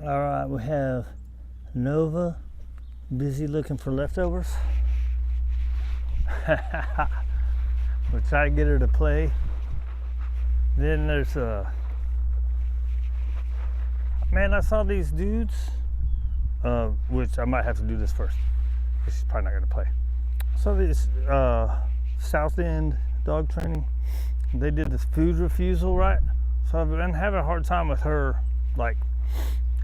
All right, we have Nova busy looking for leftovers. We'll try to get her to play. Then there's man, I saw these dudes, which I might have to do this first. She's probably not gonna play. I saw these South End dog training. They did this food refusal, right? So I've been having a hard time with her. Like,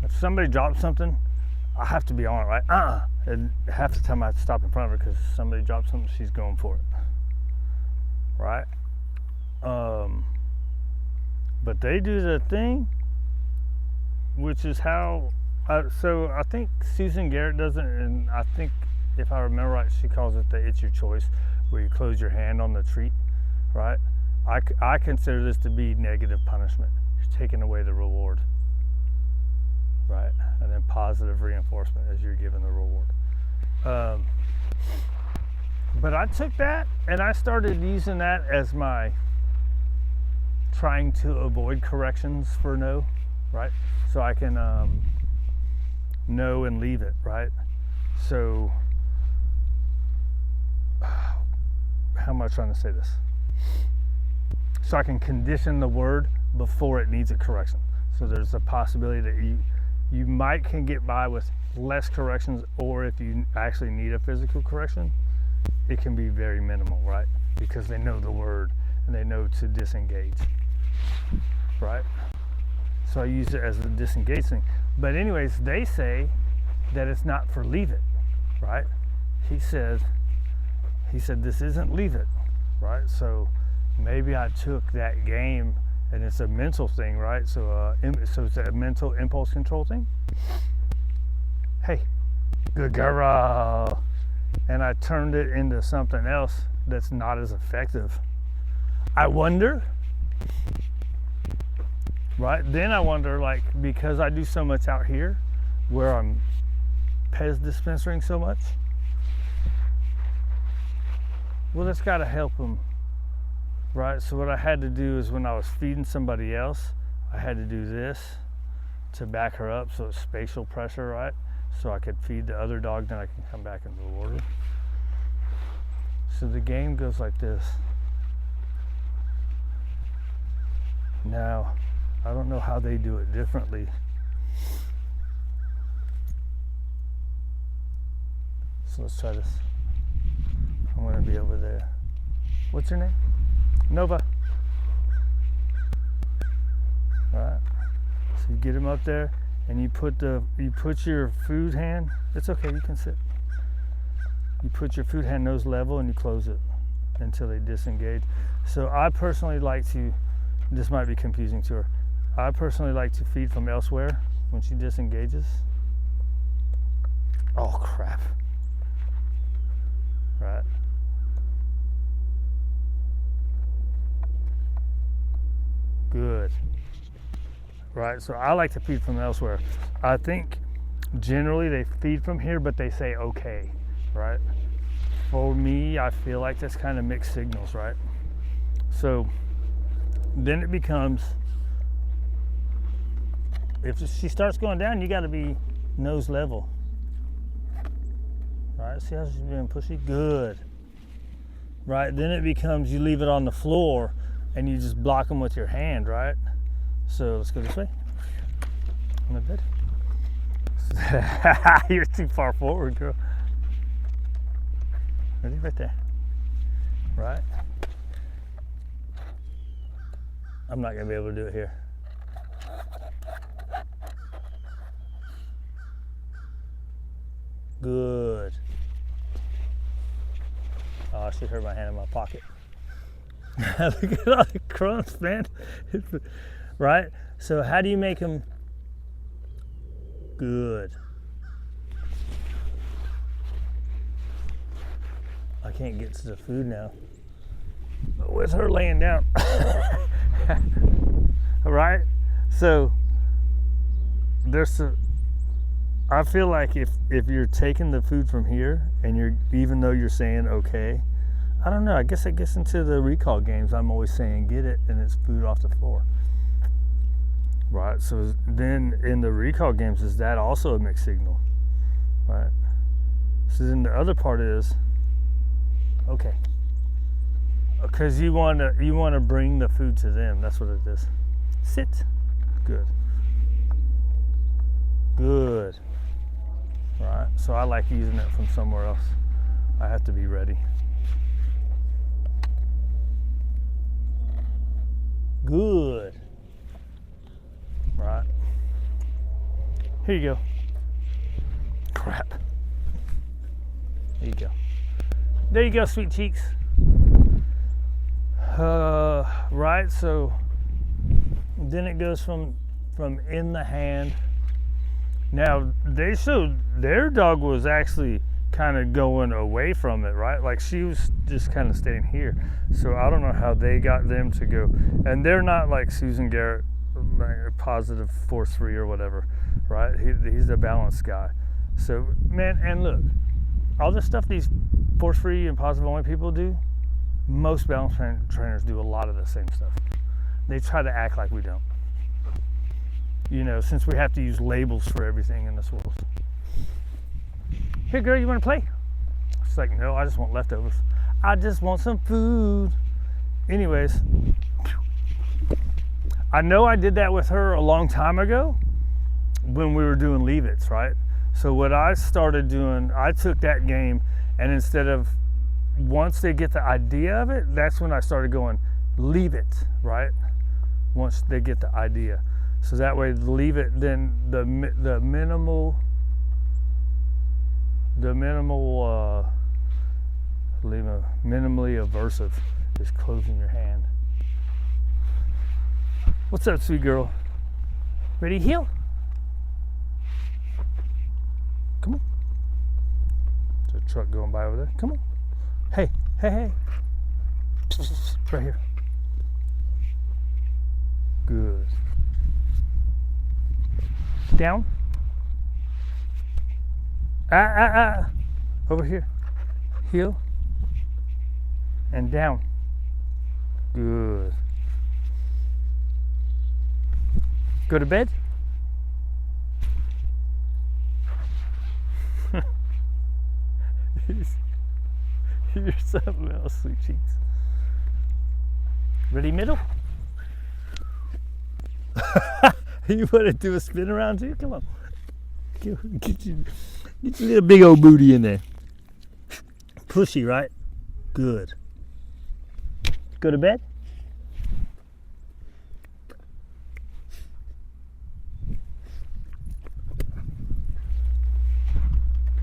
if somebody drops something, I have to be on it, right? And half the time I have to stop in front of her because somebody drops something, she's going for it, right? But they do the thing, which is how. So I think Susan Garrett does it, and I think if I remember right, she calls it the "It's Your Choice," where you close your hand on the treat, right? I consider this to be negative punishment. You're taking away the reward, right? And then positive reinforcement as you're given the reward. But I took that and I started using that as my trying to avoid corrections for no, right? So I can no and leave it, right? So how am I trying to say this? So I can condition the word before it needs a correction. So there's a possibility that you might can get by with less corrections, or if you actually need a physical correction, it can be very minimal, right? Because they know the word and they know to disengage, right? So I use it as a disengage thing. But anyways, they say that it's not for leave it, right? He said this isn't leave it, right? So maybe I took that game, and it's a mental thing, right? So so it's a mental impulse control thing. Hey, good girl. And I turned it into something else that's not as effective. I wonder, right? Then I wonder, like, because I do so much out here where I'm Pez dispensing so much, well, that's got to help them, right? So what I had to do is when I was feeding somebody else, I had to do this to back her up, so it's spatial pressure, right? So I could feed the other dog, then I can come back and reward her. So the game goes like this. Now, I don't know how they do it differently. So let's try this. I'm gonna be over there. What's your name? Nova. All right. So you get him up there, and you put your food hand. It's okay. You can sit. You put your food hand nose level, and you close it until they disengage. So I personally like to. This might be confusing to her. I personally like to feed from elsewhere when she disengages. Oh crap. Right. Good. Right, so I like to feed from elsewhere. I think generally they feed from here, but they say okay, right? For me, I feel like that's kind of mixed signals, right? So then it becomes, if she starts going down, you got to be nose level. Right, see how she's being pushy? Good. Right, then it becomes you leave it on the floor and you just block them with your hand, right? So let's go this way. On the bed. You're too far forward, girl. Ready? Right there. Right? I'm not gonna be able to do it here. Good. Oh, she hurt my hand in my pocket. Look at all the crumbs, man. Right? So how do you make them good? I can't get to the food now. With her laying down. Right? So I feel like if you're taking the food from here and even though you're saying okay, I don't know, I guess it gets into the recall games. I'm always saying get it and it's food off the floor. right? So then in the recall games, is that also a mixed signal, right? So then the other part is, okay, because you want to bring the food to them. That's what it is. Sit. Good. Good. Right. So I like using it from somewhere else. I have to be ready. Good. Right. Here you go. Crap. There you go. There you go, sweet cheeks. Right, so then it goes from in the hand. Now they showed their dog was actually kind of going away from it, right? Like she was just kind of staying here. So I don't know how they got them to go. And they're not like Susan Garrett, like positive force free or whatever, right? He's a balanced guy. So man, and look, all the stuff these force free and positive only people do, most balance trainers do a lot of the same stuff. They try to act like we don't. You know, since we have to use labels for everything in this world. Here, girl, you want to play? She's like, no, I just want leftovers. I just want some food. Anyways, I know I did that with her a long time ago when we were doing leave-its, right? So what I started doing, I took that game, and instead of, once they get the idea of it, that's when I started going, leave it, right? Once they get the idea. So that way, leave it, then the minimally aversive is closing your hand. What's up, sweet girl? Ready to heel? Come on. There's a truck going by over there. Come on. Hey, hey, hey. Right here. Good. Down. Over here. Heel. And down. Good. Go to bed. You're something else, sweet cheeks. Ready, middle? You want to do a spin around too? Come on. Get your little big old booty in there. Pushy, right? Good. Go to bed?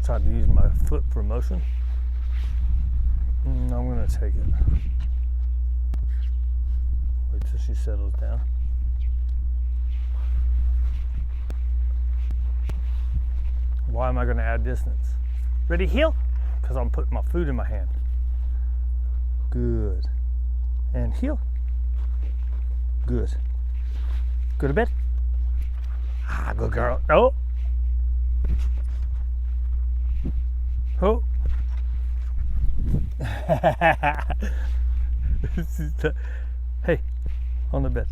Try to use my foot for motion. I'm going to take it. Wait till she settles down. Why am I going to add distance? Ready, heel? Because I'm putting my food in my hand. Good. And heel. Good. Go to bed. Good girl. Oh. Oh. Hey, on the bed.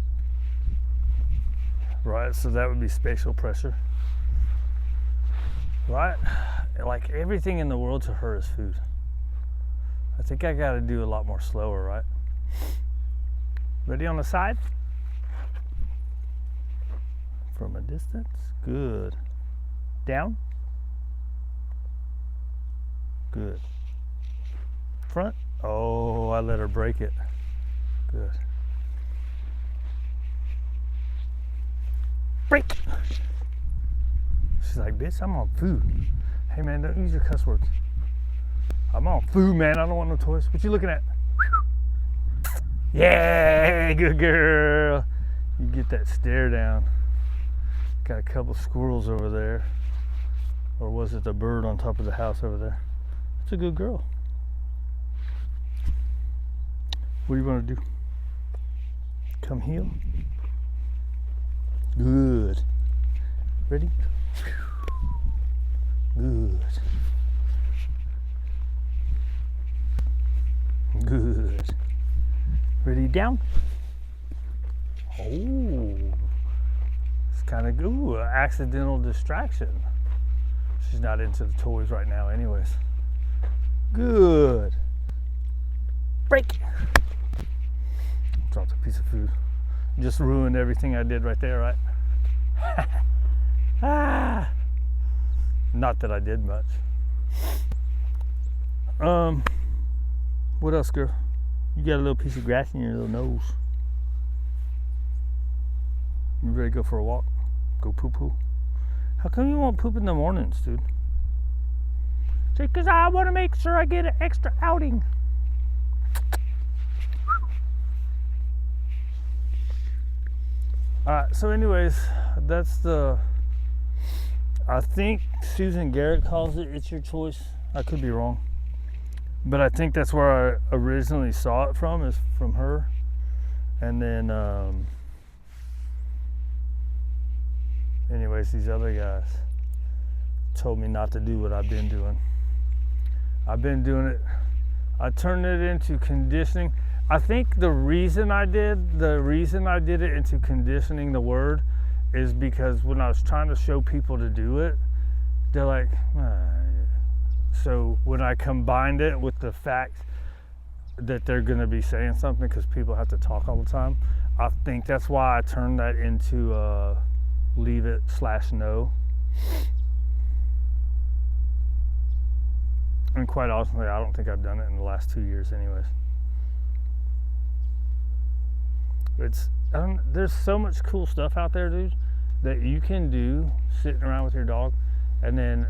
Right, so that would be spatial pressure. Right? Like everything in the world to her is food. I think I got to do a lot more slower, right? Ready on the side? From a distance. Good. Down. Good. Front. Oh, I let her break it. Good. Break. She's like, bitch, I'm on food. Hey man, don't use your cuss words. I'm on food, man. I don't want no toys. What you looking at? Yeah, good girl. You get that stare down. Got a couple squirrels over there. Or was it the bird on top of the house over there? It's a good girl. What do you want to do? Come heel. Good. Ready? Good. Good. Ready, down? Oh. kind of, ooh, an accidental distraction. She's not into the toys right now anyways. Good. Break. Dropped a piece of food. Just ruined everything I did right there, right? Ah. Not that I did much. What else, girl? You got a little piece of grass in your little nose. You ready to go for a walk? Go poo-poo? How come you won't poop in the mornings, dude? Say, because I want to make sure I get an extra outing. Alright, so anyways, that's the... I think Susan Garrett calls it It's Your Choice. I could be wrong. But I think that's where I originally saw it from, is from her. And then, anyways, these other guys told me not to do what I've been doing. I've been doing it. I turned it into conditioning. I think the reason I did it into conditioning the word is because when I was trying to show people to do it, they're like, so when I combined it with the fact that they're going to be saying something because people have to talk all the time, I think that's why I turned that into leave it /no. And quite honestly, I don't think I've done it in the last 2 years anyways. There's so much cool stuff out there, dude, that you can do sitting around with your dog, and then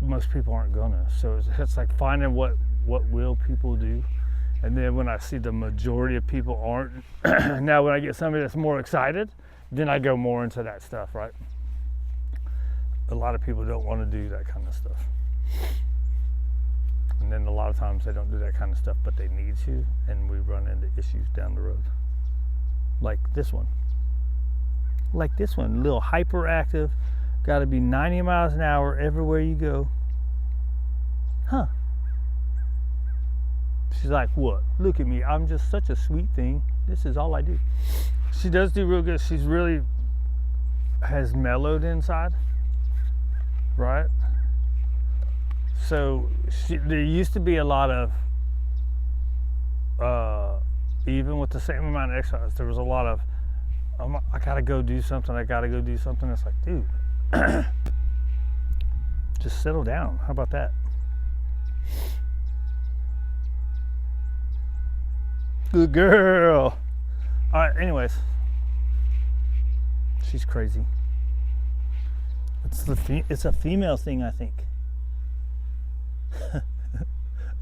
most people aren't gonna. So it's like finding what will people do, and then when I see the majority of people aren't, now when I get somebody that's more excited, then I go more into that stuff, right? A lot of people don't want to do that kind of stuff. And then a lot of times they don't do that kind of stuff, but they need to, and we run into issues down the road. Like this one. A little hyperactive, got to be 90 miles an hour everywhere you go. Huh. She's like, what? Look at me, I'm just such a sweet thing. This is all I do. She does do real good. She's really has mellowed inside, right? So there used to be a lot of, even with the same amount of exercise, there was a lot of, I gotta go do something. It's like, dude, just settle down. How about that? Good girl. All right, anyways. She's crazy. It's a female thing, I think.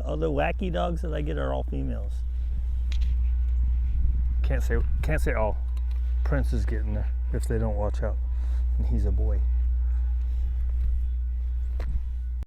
All the wacky dogs that I get are all females. Can't say all. Prince is getting there if they don't watch out, and he's a boy.